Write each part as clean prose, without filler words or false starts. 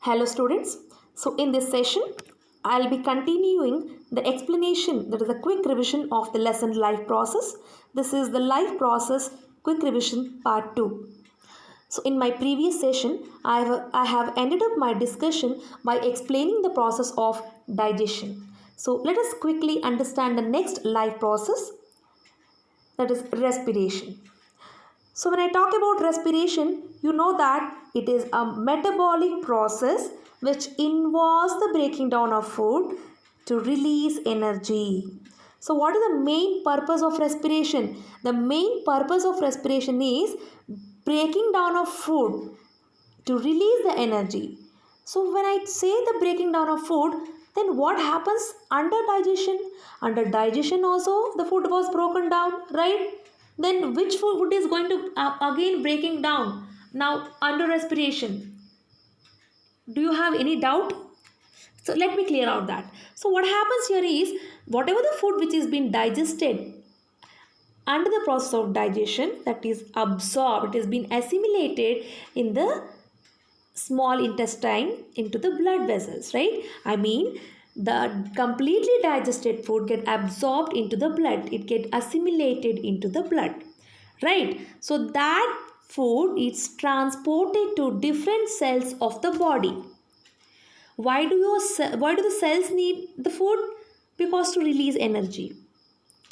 Hello students. So in this session, I'll be continuing the explanation, that is a quick revision of the lesson life process. This is the life process quick revision part 2. So in my previous session, I have ended up my discussion by explaining the process of digestion. So let us quickly understand the next life process, that is respiration. So when I talk about respiration, you know that it is a metabolic process which involves the breaking down of food to release energy. So what is the main purpose of respiration? The main purpose of respiration is breaking down of food to release the energy. So when I say the breaking down of food, then what happens under digestion? Under digestion also the food was broken down, right? Then which food is going to again breaking down now under respiration? Do you have any doubt? So let me clear out that. So what happens here is, whatever the food which is being digested under the process of digestion, that is absorbed, it has been assimilated in the small intestine into the blood vessels, right? I mean, the completely digested food get absorbed into the blood, it get assimilated into the blood, right? So that food is transported to different cells of the body. Why do the cells need the food? Because to release energy,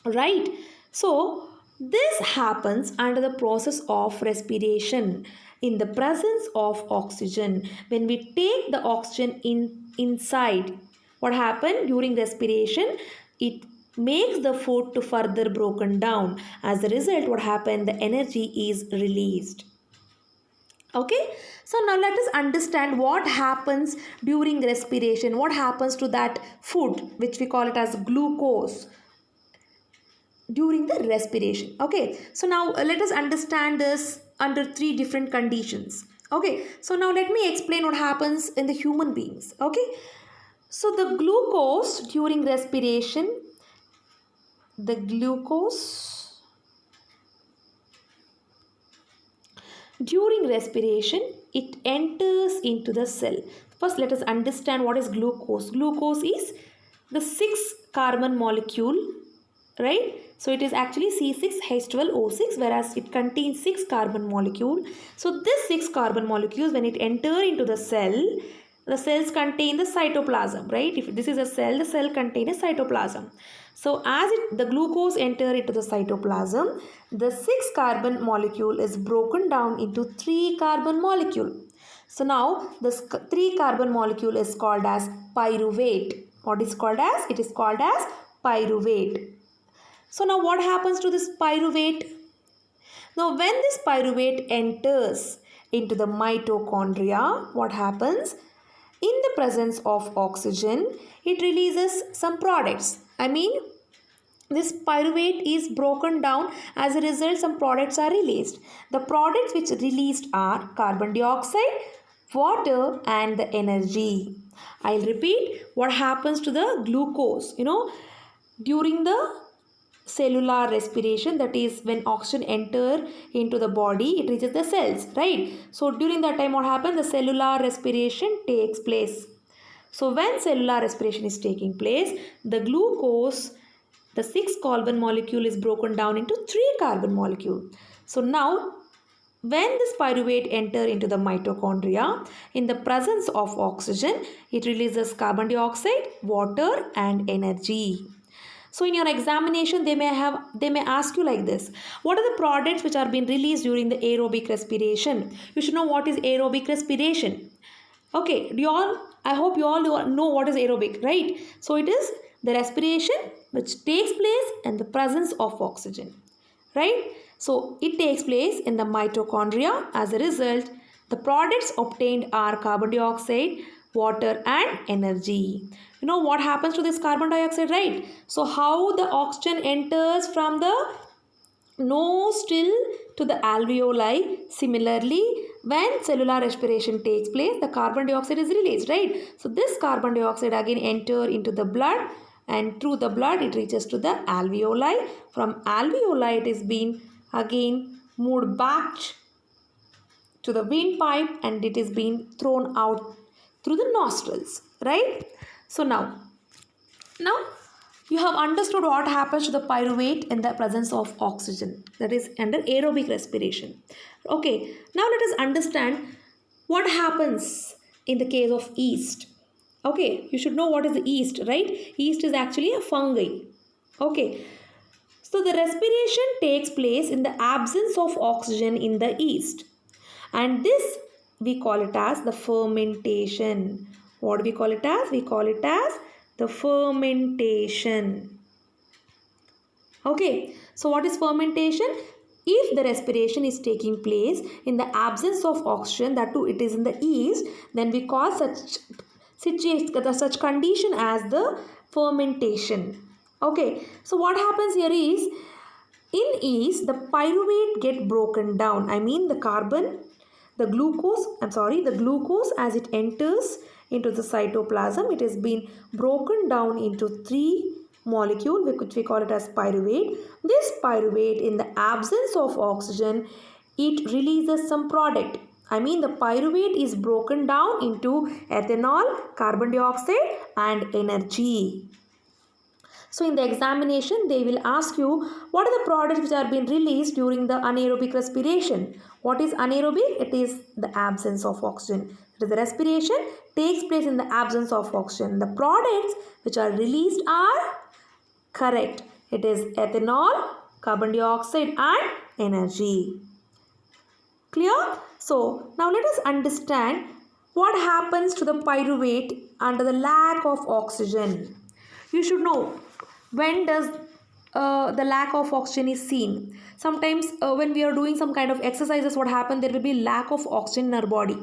right? So this happens under the process of respiration in the presence of oxygen. When we take the oxygen inside, what happens during respiration? It makes the food to further broken down. As a result, what happens? The energy is released. Okay, so now let us understand what happens during respiration. What happens to that food which we call it as glucose during the respiration? Okay, so now let us understand this under three different conditions. Okay, so now let me explain what happens in the human beings. Okay, so the glucose during respiration, the glucose during respiration, it enters into the cell. First let us understand what is glucose. Glucose is the 6 carbon molecule, right? So it is actually C6H12O6, whereas it contains 6 carbon molecule. So this 6 carbon molecules, when it enter into the cells contain the cytoplasm, right? If this is a cell, the cell contains a cytoplasm. So as the glucose enter into the cytoplasm, the 6 carbon molecule is broken down into 3 carbon molecule. So now this 3 carbon molecule is called as pyruvate. What is called as? It is called as pyruvate. So now what happens to this pyruvate? Now when this pyruvate enters into the mitochondria, what happens? In the presence of oxygen, it releases some products. I mean, this pyruvate is broken down. As a result, some products are released. The products which released are carbon dioxide, water and the energy. I'll repeat what happens to the glucose. During the cellular respiration, that is when oxygen enter into the body, it reaches the cells, right? So during that time, what happens? The cellular respiration takes place. So when cellular respiration is taking place, the glucose, the 6 carbon molecule is broken down into 3 carbon molecule. So now when this pyruvate enter into the mitochondria, in the presence of oxygen, it releases carbon dioxide, water and energy. So in your examination, they may ask you like this: what are the products which are being released during the aerobic respiration? You should know what is aerobic respiration. Okay, I hope you all know what is aerobic, right? So it is the respiration which takes place in the presence of oxygen, right? So it takes place in the mitochondria. As a result, the products obtained are carbon dioxide, water and energy. You know what happens to this carbon dioxide, right? So how the oxygen enters from the nostril to the alveoli. Similarly, when cellular respiration takes place, the carbon dioxide is released, right? So this carbon dioxide again enter into the blood, and through the blood it reaches to the alveoli. From alveoli it is being again moved back to the windpipe, and it is being thrown out through the nostrils, right? So now you have understood what happens to the pyruvate in the presence of oxygen, that is under aerobic respiration. Okay, now let us understand what happens in the case of yeast. Okay, you should know what is the yeast, right? Yeast is actually a fungi. Okay, so the respiration takes place in the absence of oxygen in the yeast, and this we call it as the fermentation. What do we call it as? We call it as the fermentation. Okay, so what is fermentation? If the respiration is taking place in the absence of oxygen, that too it is in the yeast, then we call such condition as the fermentation. Okay, so what happens here is, in yeast the pyruvate get broken down. I mean the glucose as it enters into the cytoplasm, it has been broken down into three molecule which we call it as pyruvate. This pyruvate, in the absence of oxygen, it releases some product. I mean the pyruvate is broken down into ethanol, carbon dioxide and energy. So in the examination, they will ask you what are the products which are being released during the anaerobic respiration. What is anaerobic? It is the absence of oxygen. The respiration takes place in the absence of oxygen. The products which are released are correct. It is ethanol, carbon dioxide and energy. Clear? So now let us understand what happens to the pyruvate under the lack of oxygen. You should know when does the lack of oxygen is seen. Sometimes when we are doing some kind of exercises, what happens, there will be lack of oxygen in our body.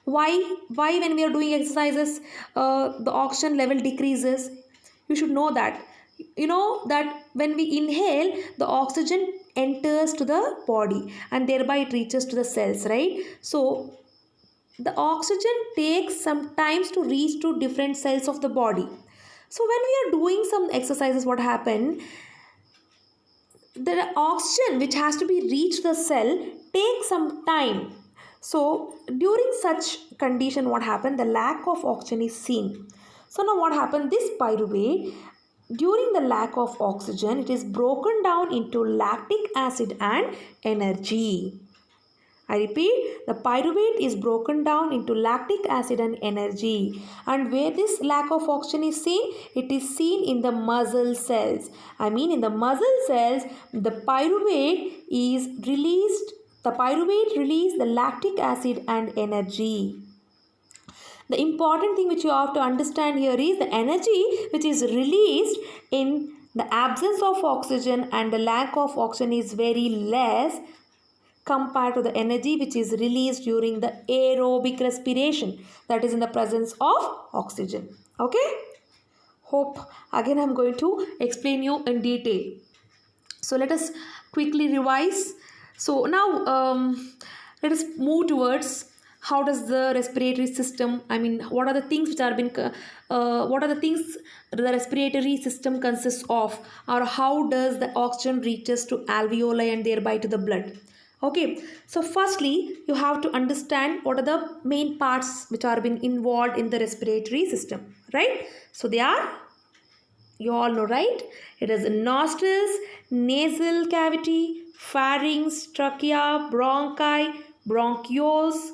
Why when we are doing exercises the oxygen level decreases? You should know that. You know that when we inhale, the oxygen enters to the body and thereby it reaches to the cells, right? So the oxygen takes some times to reach to different cells of the body. So when we are doing some exercises, what happen, the oxygen which has to be reached the cell takes some time. So during such condition, what happened, the lack of oxygen is seen. So now what happened, this pyruvate, during the lack of oxygen, it is broken down into lactic acid and energy. I repeat, the pyruvate is broken down into lactic acid and energy. And where this lack of oxygen is seen? It is seen in the muscle cells. I mean, in the muscle cells, the pyruvate release the lactic acid and energy. The important thing which you have to understand here is the energy which is released in the absence of oxygen and the lack of oxygen is very less compared to the energy which is released during the aerobic respiration, that is in the presence of oxygen. Okay, hope again I'm going to explain you in detail. So let us quickly revise. So now let us move towards how does the respiratory system, I mean what are the things which are been what are the things the respiratory system consists of, or how does the oxygen reaches to alveoli and thereby to the blood. Okay, so firstly you have to understand what are the main parts which are being involved in the respiratory system, right? So they are, you all know, right? It is nostrils, nasal cavity, pharynx, trachea, bronchi, bronchioles,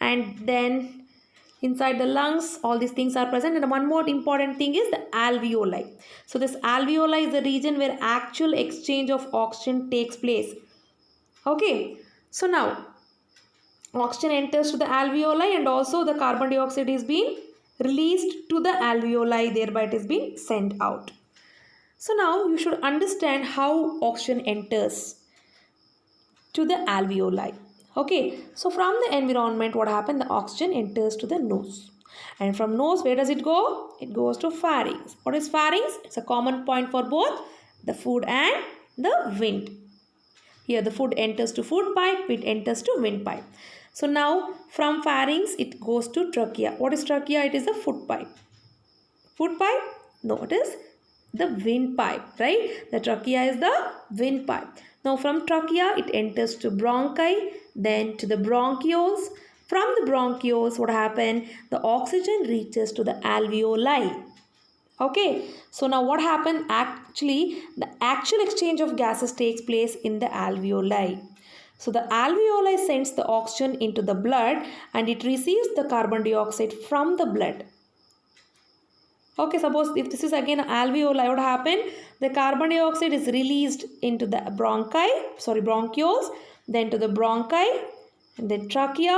and then inside the lungs, all these things are present. And one more important thing is the alveoli. So this alveoli is the region where actual exchange of oxygen takes place. Okay, so now oxygen enters to the alveoli and also the carbon dioxide is being released to the alveoli, thereby it is being sent out. So now you should understand how oxygen enters to the alveoli. Okay, so from the environment, what happened, the oxygen enters to the nose. And from nose, where does it go? It goes to pharynx. What is pharynx? It's a common point for both the food and the wind. Here the food enters to food pipe, it enters to wind pipe. So now from pharynx it goes to trachea. What is trachea? It is a food pipe. Food pipe? No, it is the wind pipe, right? The trachea is the wind pipe. Now from trachea it enters to bronchi, then to the bronchioles, From the bronchioles, what happened? The oxygen reaches to the alveoli. Okay, so now what happened? Actually, the actual exchange of gases takes place in the alveoli. So the alveoli sends the oxygen into the blood and it receives the carbon dioxide from the blood. Okay, suppose if this is again alveoli, what happened? The carbon dioxide is released into the bronchioles, then to the bronchi, and then trachea.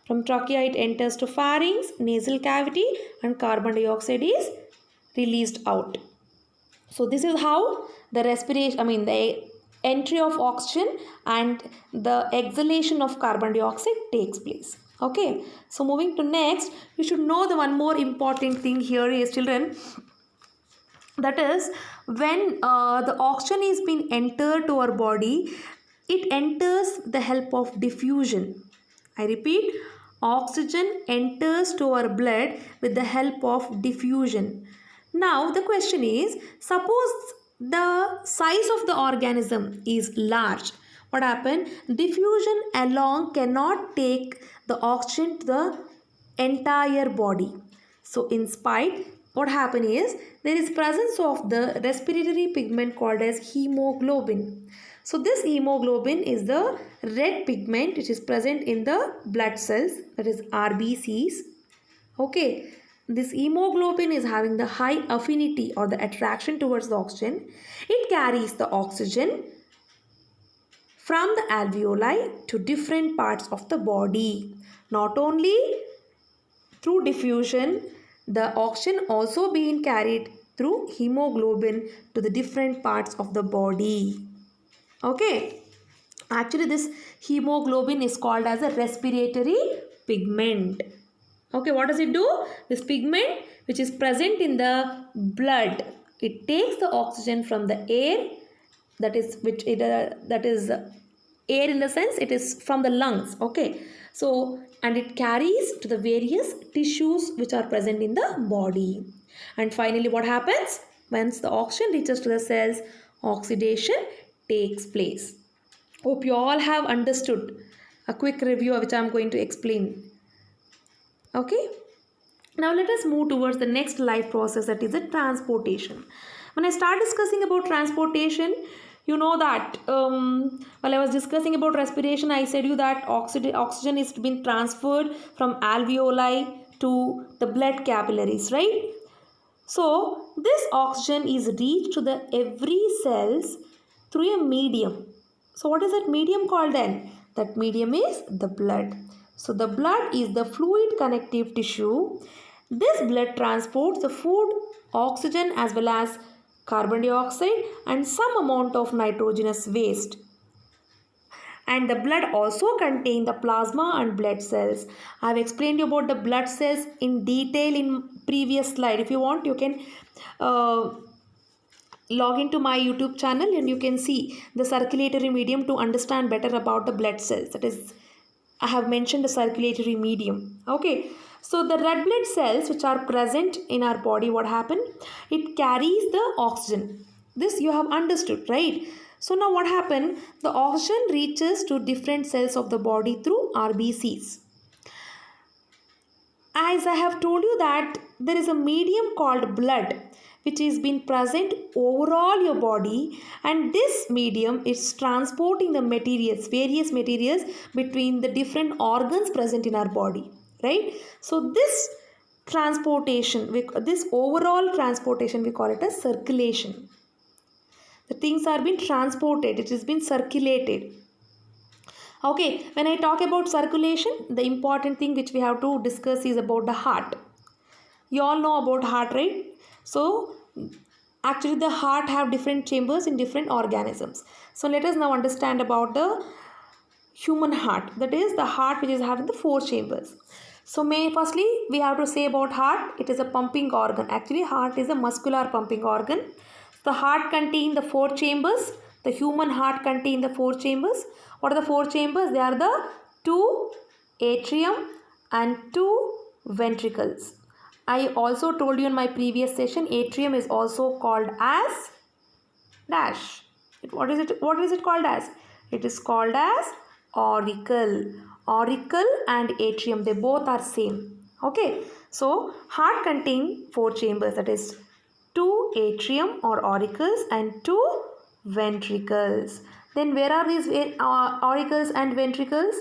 From trachea, it enters to pharynx, nasal cavity, and carbon dioxide is released out. So this is how the the entry of oxygen and the exhalation of carbon dioxide takes place. Okay, so moving to next, you should know the one more important thing here is, children, that is when the oxygen is being entered to our body, it enters the help of diffusion. I repeat, oxygen enters to our blood with the help of diffusion. Now the question is, suppose the size of the organism is large, what happened? Diffusion alone cannot take the oxygen to the entire body. So in spite, what happen is there is presence of the respiratory pigment called as hemoglobin. So this hemoglobin is the red pigment which is present in the blood cells, that is RBCs. Okay, this hemoglobin is having the high affinity or the attraction towards the oxygen. It carries the oxygen from the alveoli to different parts of the body. Not only through diffusion, the oxygen also being carried through hemoglobin to the different parts of the body. Okay, actually this hemoglobin is called as a respiratory pigment. Okay, what does it do? This pigment which is present in the blood, it takes the oxygen from the air, that is air in the sense it is from the lungs. Okay, so and it carries to the various tissues which are present in the body. And finally, what happens? Once the oxygen reaches to the cells, oxidation takes place. Hope you all have understood. A quick review which I am going to explain. Okay, now let us move towards the next life process, that is the transportation. When I start discussing about transportation, you know that while I was discussing about respiration, I said you that oxygen is being transferred from alveoli to the blood capillaries, right? So this oxygen is reached to the every cells through a medium. So what is that medium called then? That medium is the blood. So the blood is the fluid connective tissue. This blood transports the food, oxygen as well as carbon dioxide and some amount of nitrogenous waste. And the blood also contains the plasma and blood cells. I have explained you about the blood cells in detail in previous slide. If you want, you can log into my YouTube channel and you can see the circulatory medium to understand better about the blood cells. That is, I have mentioned the circulatory medium. Okay, so the red blood cells which are present in our body, what happened? It carries the oxygen. This you have understood, right? So now what happened? The oxygen reaches to different cells of the body through RBCs. As I have told you that there is a medium called blood which is being present overall your body, and this medium is transporting the materials, various materials between the different organs present in our body, right? So this transportation, this overall transportation, we call it as circulation. The things are being transported, it has been circulated. Okay, when I talk about circulation, the important thing which we have to discuss is about the heart. You all know about heart, right? So actually the heart have different chambers in different organisms. So let us now understand about the human heart, that is the heart which is having the 4 chambers. So firstly we have to say about heart, it is a pumping organ. Actually heart is a muscular pumping organ. The heart contains the 4 chambers. The human heart contains the 4 chambers. What are the 4 chambers? They are the 2 atrium and 2 ventricles. I also told you in my previous session, atrium is also called as dash. What is it called as? It is called as auricle. auricle and atrium, they both are same. Okay, so heart contain 4 chambers, that is 2 atrium or auricles and 2 ventricles. Then where are these auricles and ventricles?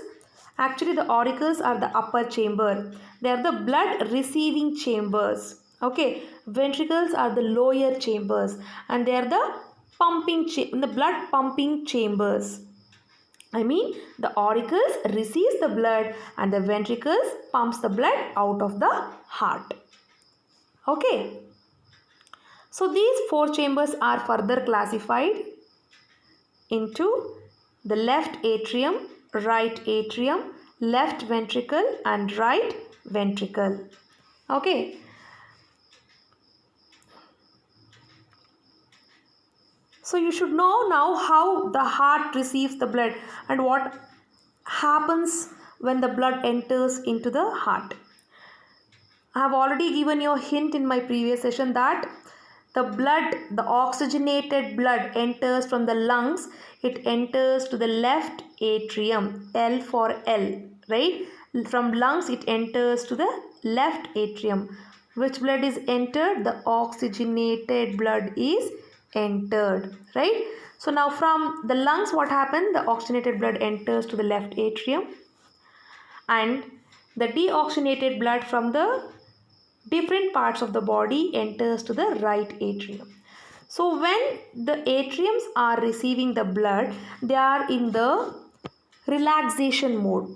Actually, the auricles are the upper chamber. They are the blood receiving chambers. Okay, ventricles are the lower chambers, and they are the the blood pumping chambers. I mean, the auricles receives the blood and the ventricles pumps the blood out of the heart. Okay. So these 4 chambers are further classified into the left atrium, right atrium, left ventricle and right ventricle. Okay. So you should know now how the heart receives the blood and what happens when the blood enters into the heart. I have already given you a hint in my previous session that the oxygenated blood enters from the lungs. It enters to the left atrium, L for L, right? From lungs it enters to the left atrium. Which blood is entered? The oxygenated blood is entered, right? So now from the lungs what happened? The oxygenated blood enters to the left atrium, and the deoxygenated blood from the different parts of the body enters to the right atrium. So when the atriums are receiving the blood, they are in the relaxation mode.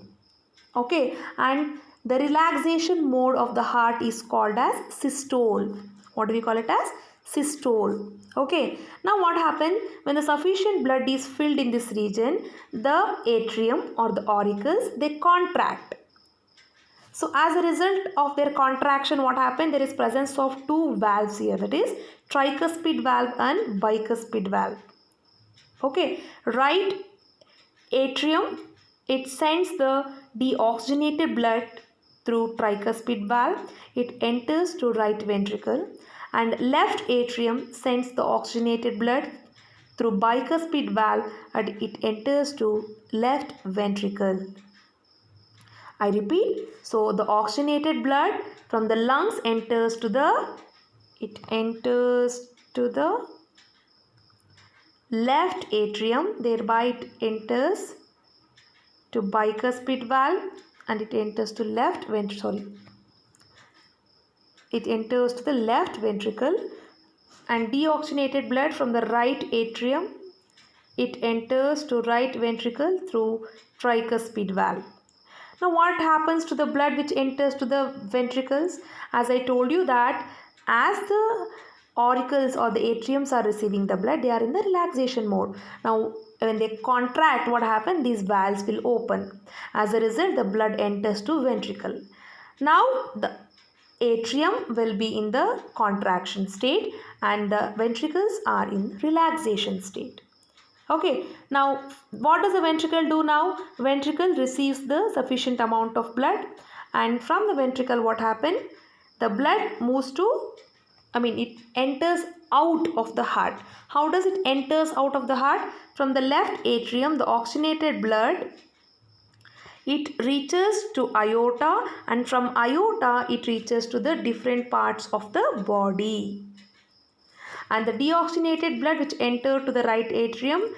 Okay, and the relaxation mode of the heart is called as systole. What do we call it as? Systole. Okay, now what happens when the sufficient blood is filled in this region? The atrium or the auricles, they contract. So as a result of their contraction, what happened? There is presence of 2 valves here, that is tricuspid valve and bicuspid valve. Okay, right atrium, it sends the deoxygenated blood through tricuspid valve. It enters to right ventricle, and left atrium sends the oxygenated blood through bicuspid valve and it enters to left ventricle. I repeat, so the oxygenated blood from the lungs enters to the left atrium, thereby it enters to bicuspid valve and it enters to it enters to the left ventricle, and deoxygenated blood from the right atrium, it enters to right ventricle through tricuspid valve. Now what happens to the blood which enters to the ventricles? As I told you that as the auricles or the atriums are receiving the blood, they are in the relaxation mode. Now when they contract, what happens? These valves will open. As a result, the blood enters to ventricle. Now the atrium will be in the contraction state and the ventricles are in relaxation state. Okay, now what does the ventricle do now? Ventricle receives the sufficient amount of blood, and from the ventricle what happened? The blood moves to, it enters out of the heart. How does it enters out of the heart? From the left atrium, the oxygenated blood, it reaches to aorta, and from aorta it reaches to the different parts of the body. And the deoxygenated blood which entered to the right atrium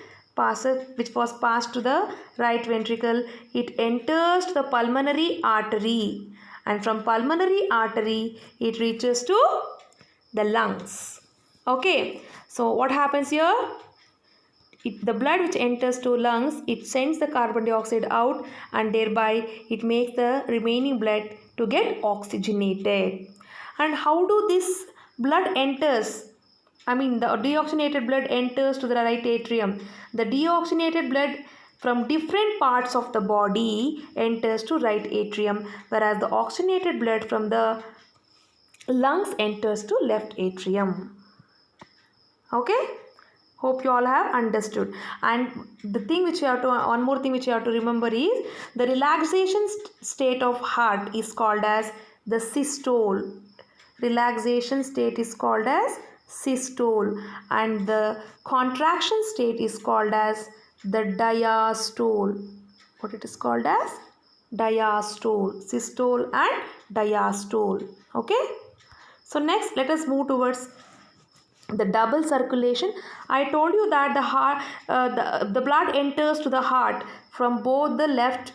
which was passed to the right ventricle, it enters to the pulmonary artery, and from pulmonary artery it reaches to the lungs. Okay, so what happens here? The blood which enters to lungs, it sends the carbon dioxide out, and thereby it makes the remaining blood to get oxygenated. And how do this blood enters? The deoxygenated blood enters to the right atrium. The deoxygenated blood from different parts of the body enters to right atrium, whereas the oxygenated blood from the lungs enters to left atrium. Okay? Hope you all have understood. And one more thing which you have to remember is the relaxation state of heart is called as the systole. Relaxation state is called as systole, and the contraction state is called as the diastole. What it is called as? diastole, systole and diastole. Okay. So next let us move towards the double circulation. I told you that the heart, the blood enters to the heart from both the left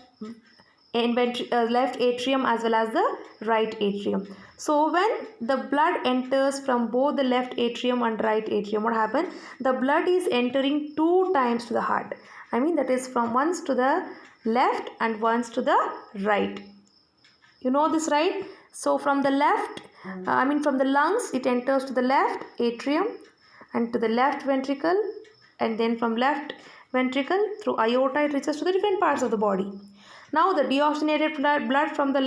left atrium as well as the right atrium. So when the blood enters from both the left atrium and right atrium, what happens? The blood is entering two times to the heart. I mean, that is from once to the left and once to the right. You know this, right? So from the left, from the lungs, it enters to the left atrium and to the left ventricle, and then from left ventricle through aorta it reaches to the different parts of the body. Now the deoxygenated blood from the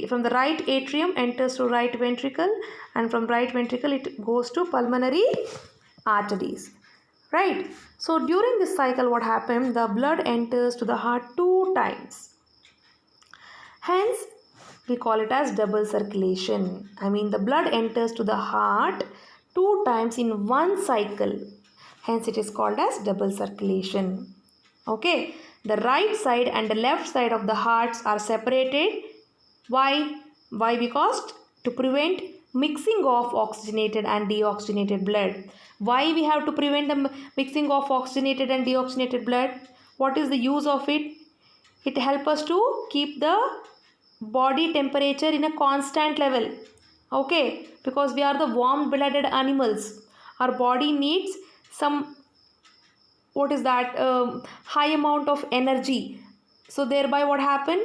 from the right atrium enters to right ventricle, and from right ventricle it goes to pulmonary arteries. Right? So during this cycle, what happened? The blood enters to the heart two times. Hence, we call it as double circulation. I mean, the blood enters to the heart two times in one cycle. Hence, it is called as double circulation. Okay. The right side and the left side of the hearts are separated. Why? Why? Because to prevent mixing of oxygenated and deoxygenated blood. Why we have to prevent the mixing of oxygenated and deoxygenated blood? What is the use of it? It helps us to keep the body temperature in a constant level. Okay, because we are the warm blooded animals. Our body needs some, what is that, high amount of energy. So thereby what happened?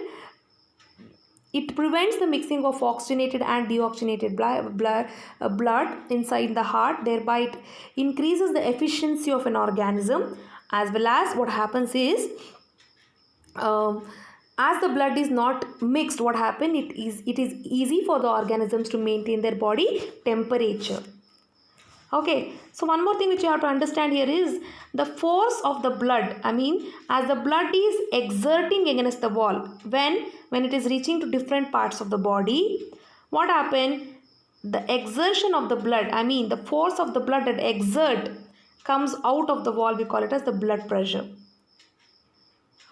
It prevents the mixing of oxygenated and deoxygenated blood inside the heart. Thereby it increases the efficiency of an organism, as well as what happens is, as the blood is not mixed, what happens? It is easy for the organisms to maintain their body temperature. Okay, so one more thing which you have to understand here is the force of the blood. I mean, as the blood is exerting against the wall, when it is reaching to different parts of the body, what happened? The exertion of the blood, I mean the force of the blood that exert comes out of the wall, we call it as the blood pressure.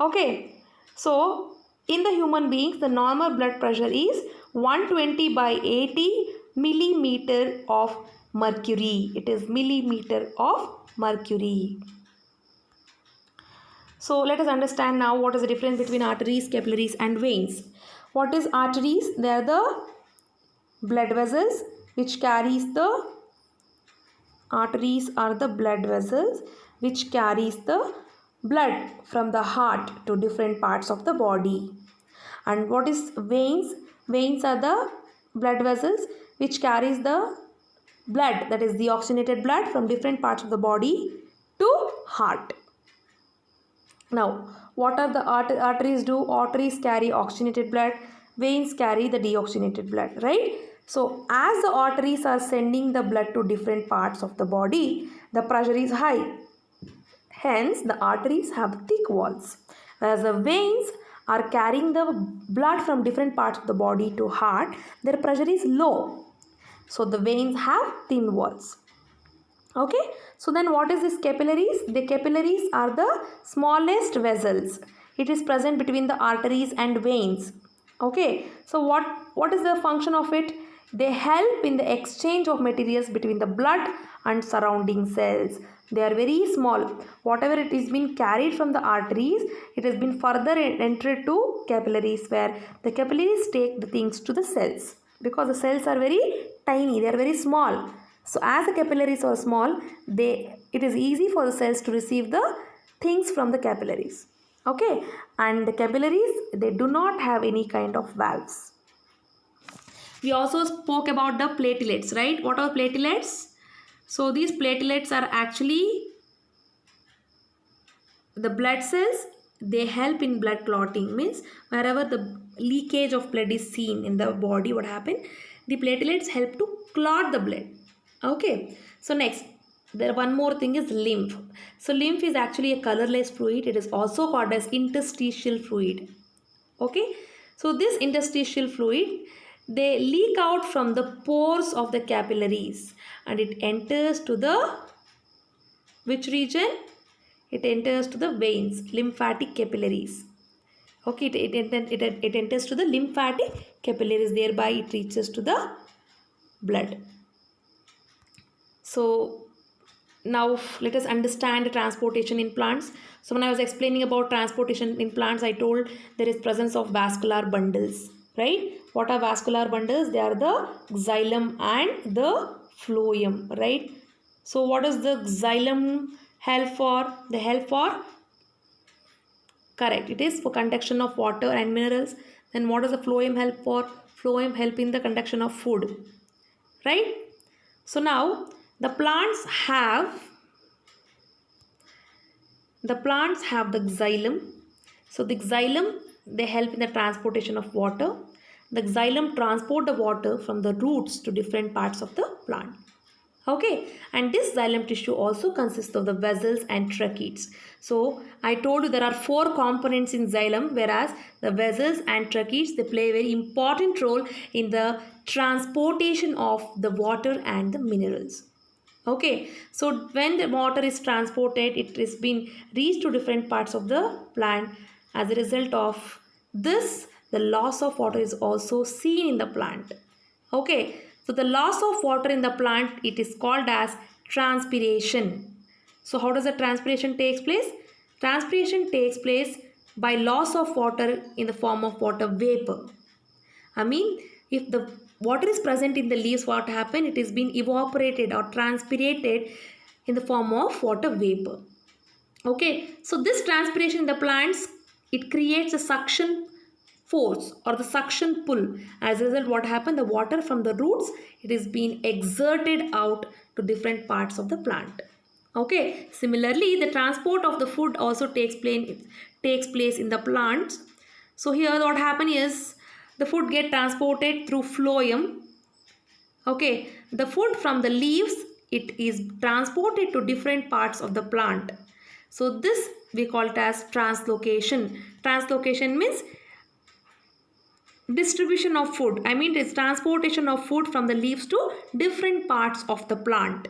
Okay, so in the human beings, the normal blood pressure is 120 by 80 millimeter of mercury. It is millimeter of mercury. So let us understand now what is the difference between arteries, capillaries and veins. What is arteries? They are the blood vessels which carries the, arteries are the blood vessels which carries the blood from the heart to different parts of the body. And what is veins? Veins are the blood vessels which carries the blood, that is the oxygenated blood, from different parts of the body to heart. Now, what are the arteries do? Arteries carry oxygenated blood, veins carry the deoxygenated blood, right? So, as the arteries are sending the blood to different parts of the body, the pressure is high. Hence, the arteries have thick walls, whereas the veins are carrying the blood from different parts of the body to heart, their pressure is low. So the veins have thin walls. Okay, so then what is this capillaries? The capillaries are the smallest vessels. It is present between the arteries and veins. Okay, so what is the function of it? They help in the exchange of materials between the blood and surrounding cells. They are very small. Whatever it is been carried from the arteries, it has been further entered to capillaries, where the capillaries take the things to the cells, because the cells are very tiny, they are very small. So as the capillaries are small, it is easy for the cells to receive the things from the capillaries. Okay, and the capillaries, they do not have any kind of valves. We also spoke about the platelets, right? What are platelets? So these platelets are actually the blood cells. They help in blood clotting, means wherever the leakage of blood is seen in the body, what happened? The platelets help to clot the blood. Okay, so next, there one more thing is lymph. So lymph is actually a colorless fluid. It is also called as interstitial fluid. Okay, so this interstitial fluid, they leak out from the pores of the capillaries, and it enters to the which region? It enters to the veins, lymphatic capillaries. Okay, it enters to the lymphatic capillaries, thereby it reaches to the blood. So now let us understand the transportation in plants. So when I was explaining about transportation in plants, I told there is presence of vascular bundles, right? What are vascular bundles? They are the xylem and the phloem, right? So what does the xylem help for? They help for, correct, it is for conduction of water and minerals. Then what does the phloem help for? Phloem help in the conduction of food, right? So now the plants have the xylem. So the xylem, they help in the transportation of water. The xylem transport the water from the roots to different parts of the plant. Okay, and this xylem tissue also consists of the vessels and tracheids. So I told you there are 4 components in xylem, whereas the vessels and tracheids, they play a very important role in the transportation of the water and the minerals. Okay, so when the water is transported, it is being reached to different parts of the plant. As a result of this, the loss of water is also seen in the plant. Okay, so the loss of water in the plant, it is called as transpiration. So how does the transpiration takes place? Transpiration takes place by loss of water in the form of water vapor. I mean, if the water is present in the leaves, what happen? It is being evaporated or transpirated in the form of water vapor. Okay, so this transpiration in the plants, it creates a suction force or the suction pull. As a result, what happened? The water from the roots, it is being exerted out to different parts of the plant. Okay, similarly, the transport of the food also takes place in the plants. So here what happen is the food get transported through phloem. Okay, the food from the leaves, it is transported to different parts of the plant. So this we call it as translocation. Translocation means distribution of food. I mean, it's transportation of food from the leaves to different parts of the plant.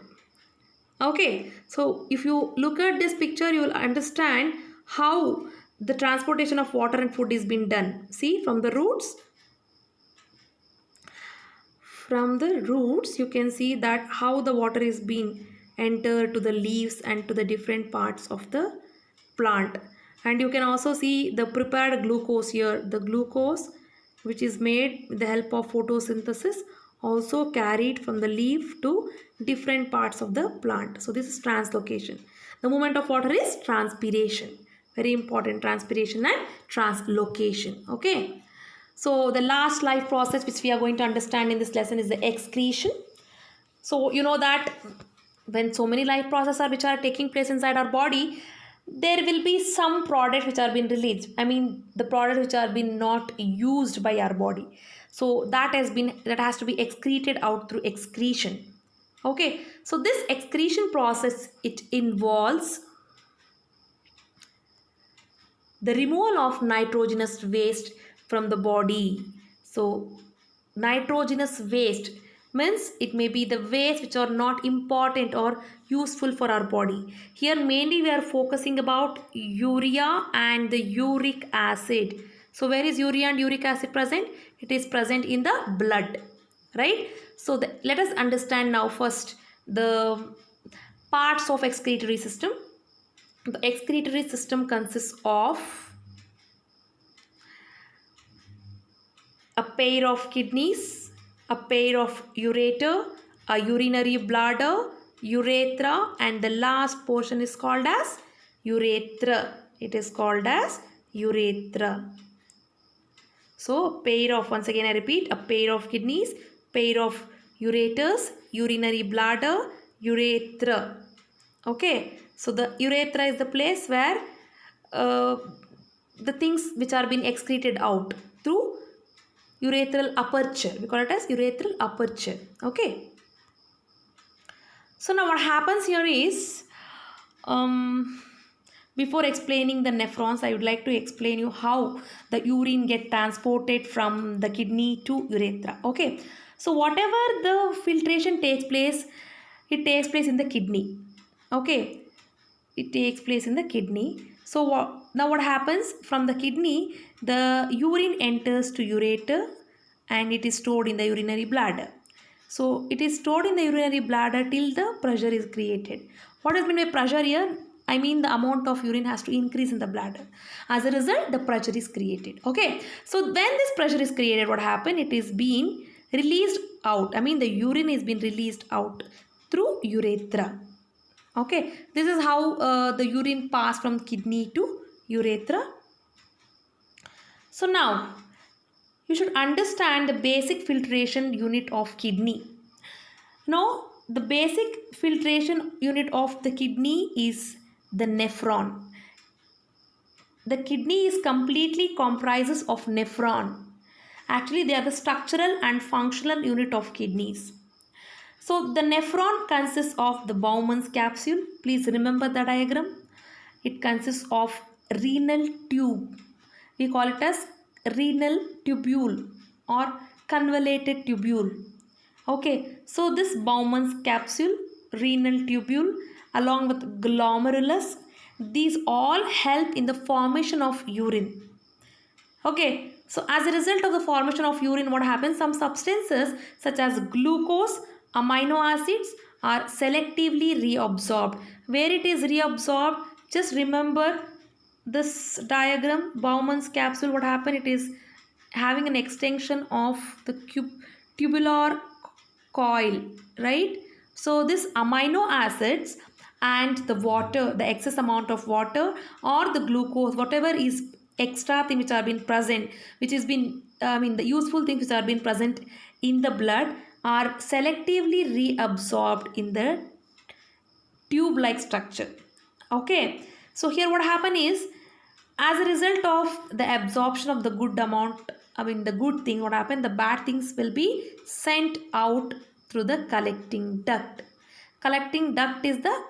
Okay, so if you look at this picture, you will understand how the transportation of water and food is being done. See, from the roots, you can see that how the water is being entered to the leaves and to the different parts of the plant. And you can also see the prepared glucose here. The glucose which is made with the help of photosynthesis also carried from the leaf to different parts of the plant. So this is translocation. The movement of water is transpiration. Very important, transpiration and translocation. Okay. So the last life process which we are going to understand in this lesson is the excretion. So you know that when so many life processes which are taking place inside our body, there will be some products which are being released. I mean, the products which are being not used by our body. So that has to be excreted out through excretion. Okay, so this excretion process, it involves the removal of nitrogenous waste from the body. So nitrogenous waste means it may be the waste which are not important or useful for our body. Here mainly we are focusing about urea and the uric acid. So where is urea and uric acid present? It is present in the blood, right? So let us understand now first the parts of excretory system. The excretory system consists of a pair of kidneys, a pair of ureter, a urinary bladder, urethra, and the last portion is called as urethra. It is called as urethra. So, a pair of, once again I repeat, a pair of kidneys, pair of ureters, urinary bladder, urethra. Okay, so the urethra is the place where the things which are being excreted out through urethral aperture. We call it as urethral aperture. Okay. So now what happens here is, before explaining the nephrons, I would like to explain you how the urine get transported from the kidney to urethra. Okay. So whatever the filtration takes place, it takes place in the kidney. Okay. It takes place in the kidney. So now what happens? From the kidney, the urine enters to ureter and it is stored in the urinary bladder. So it is stored in the urinary bladder till the pressure is created. What does mean by pressure here? I mean the amount of urine has to increase in the bladder. As a result, the pressure is created. Okay. So when this pressure is created, what happened? It is being released out. I mean the urine is being released out through urethra. Okay. This is how the urine passed from kidney to urethra. So now you should understand the basic filtration unit of kidney. Now the basic filtration unit of the kidney is the nephron. The kidney is completely comprises of nephron. Actually, they are the structural and functional unit of kidneys. So the nephron consists of the Bowman's capsule. Please remember the diagram. It consists of renal tube. We call it as renal tubule or convoluted tubule. Okay, so this Bowman's capsule, renal tubule along with glomerulus, these all help in the formation of urine. Okay, so as a result of the formation of urine, what happens? Some substances such as glucose, amino acids are selectively reabsorbed. Where it is reabsorbed, just remember this diagram, Bowman's capsule, what happened? It is having an extension of the tubular coil, right? So this amino acids and the water, the excess amount of water or the glucose, whatever is extra thing which are been present, which has been the useful things which are been present in the blood are selectively reabsorbed in the tube like structure. Okay, so here what happen is, as a result of the absorption of the good amount, the good thing, what happened, the bad things will be sent out through the collecting duct. Collecting duct is the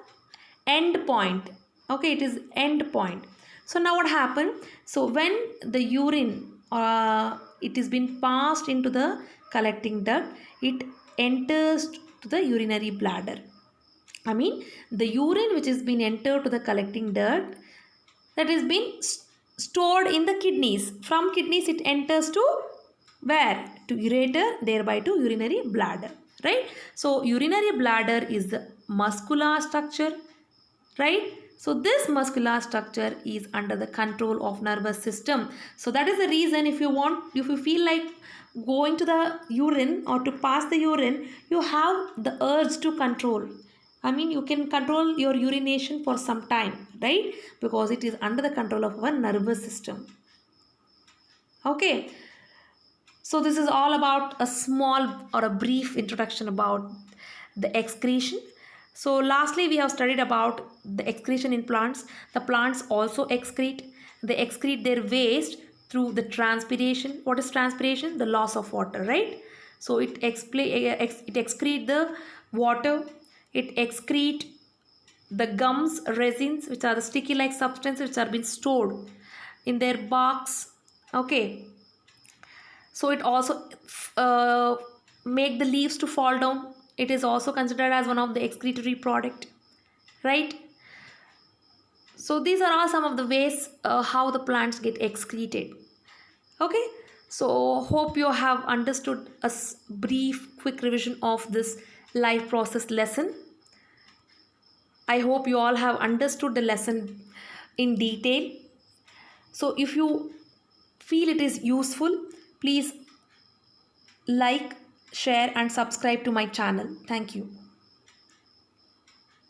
end point. Okay, it is end point. So now what happened? So when the urine it is been passed into the collecting duct, it enters to the urinary bladder. The urine which has been entered to the collecting duct, that is been stored in the kidneys. From kidneys it enters to where? To ureter, thereby to urinary bladder, right? So urinary bladder is the muscular structure, right? So this muscular structure is under the control of nervous system. So that is the reason, if you feel like going to the urine or to pass the urine, you have the urge to control. You can control your urination for some time, right? Because it is under the control of our nervous system. Okay. So this is all about a small or a brief introduction about the excretion. So lastly, we have studied about the excretion in plants. The plants also excrete. They excrete their waste through the transpiration. What is transpiration? The loss of water, right? So it excrete the water. It excrete the gums, resins, which are the sticky like substances which are being stored in their barks. Okay. So it also make the leaves to fall down. It is also considered as one of the excretory product, right? So these are all some of the ways how the plants get excreted. Okay, so hope you have understood a brief quick revision of this life process lesson. I hope you all have understood the lesson in detail. So if you feel it is useful, please like, share and subscribe to my channel. Thank you.